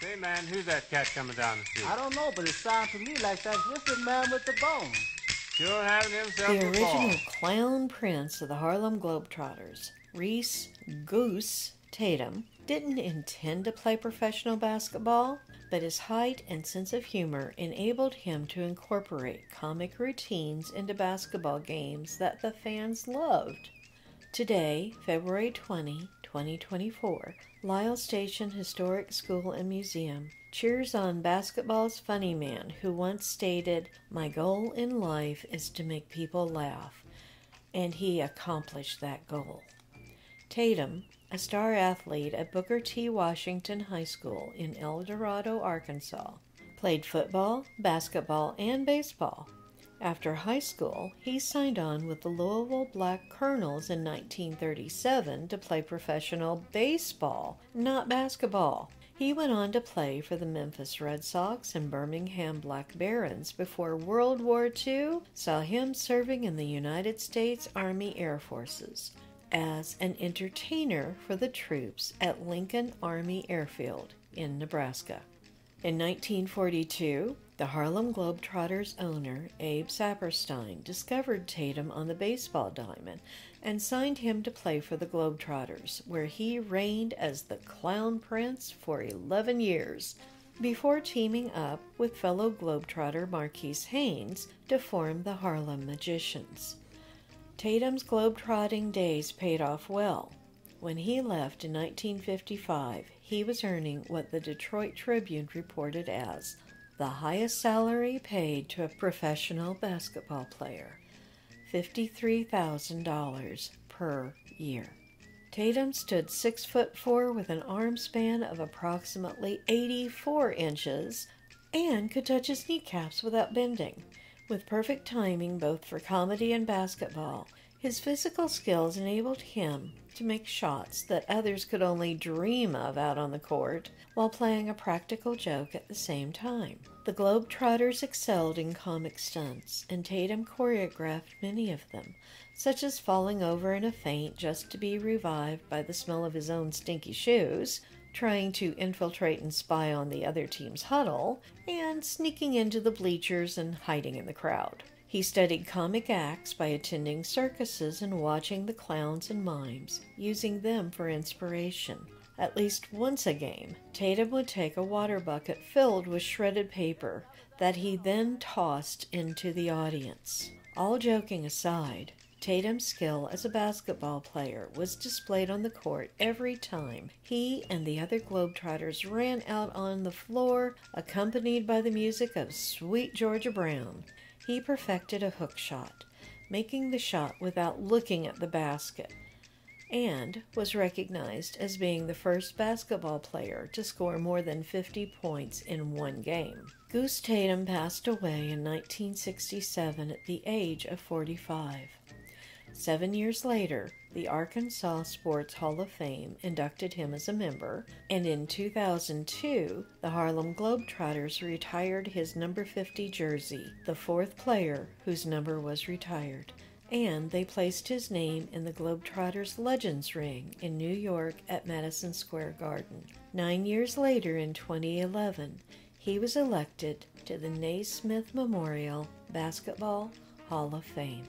Say, man, who's that cat coming down the street? I don't know, but it sounds to me like that's just the man with the bone. Sure having himself The a ball. original clown prince of the Harlem Globetrotters, Reese Goose Tatum, didn't intend to play professional basketball, but his height and sense of humor enabled him to incorporate comic routines into basketball games that the fans loved. Today, February 20, 2024, Lyle Station Historic School and Museum cheers on basketball's funny man who once stated, "My goal in life is to make people laugh," and he accomplished that goal. Tatum, a star athlete at Booker T. Washington High School in El Dorado, Arkansas, played football, basketball, and baseball. After high school, he signed on with the Louisville Black Colonels in 1937 to play professional baseball, not basketball. He went on to play for the Memphis Red Sox and Birmingham Black Barons before World War II saw him serving in the United States Army Air Forces as an entertainer for the troops at Lincoln Army Airfield in Nebraska. In 1942, the Harlem Globetrotters owner, Abe Saperstein, discovered Tatum on the baseball diamond and signed him to play for the Globetrotters, where he reigned as the Clown Prince for 11 years, before teaming up with fellow Globetrotter Marquise Haynes to form the Harlem Magicians. Tatum's globetrotting days paid off well. When he left in 1955, he was earning what the Detroit Tribune reported as the highest salary paid to a professional basketball player, $53,000 per year. Tatum stood 6'4" with an arm span of approximately 84 inches and could touch his kneecaps without bending. With perfect timing both for comedy and basketball, his physical skills enabled him to make shots that others could only dream of out on the court while playing a practical joke at the same time. The Globetrotters excelled in comic stunts, and Tatum choreographed many of them, such as falling over in a faint just to be revived by the smell of his own stinky shoes, trying to infiltrate and spy on the other team's huddle, and sneaking into the bleachers and hiding in the crowd. He studied comic acts by attending circuses and watching the clowns and mimes, using them for inspiration. At least once a game, Tatum would take a water bucket filled with shredded paper that he then tossed into the audience. All joking aside, Tatum's skill as a basketball player was displayed on the court every time he and the other Globetrotters ran out on the floor, accompanied by the music of Sweet Georgia Brown. He perfected a hook shot, making the shot without looking at the basket, and was recognized as being the first basketball player to score more than 50 points in one game. Goose Tatum passed away in 1967 at the age of 45. 7 years later, the Arkansas Sports Hall of Fame inducted him as a member, and in 2002, the Harlem Globetrotters retired his number 50 jersey, the fourth player whose number was retired, and they placed his name in the Globetrotters Legends Ring in New York at Madison Square Garden. 9 years later, in 2011, he was elected to the Naismith Memorial Basketball Hall of Fame.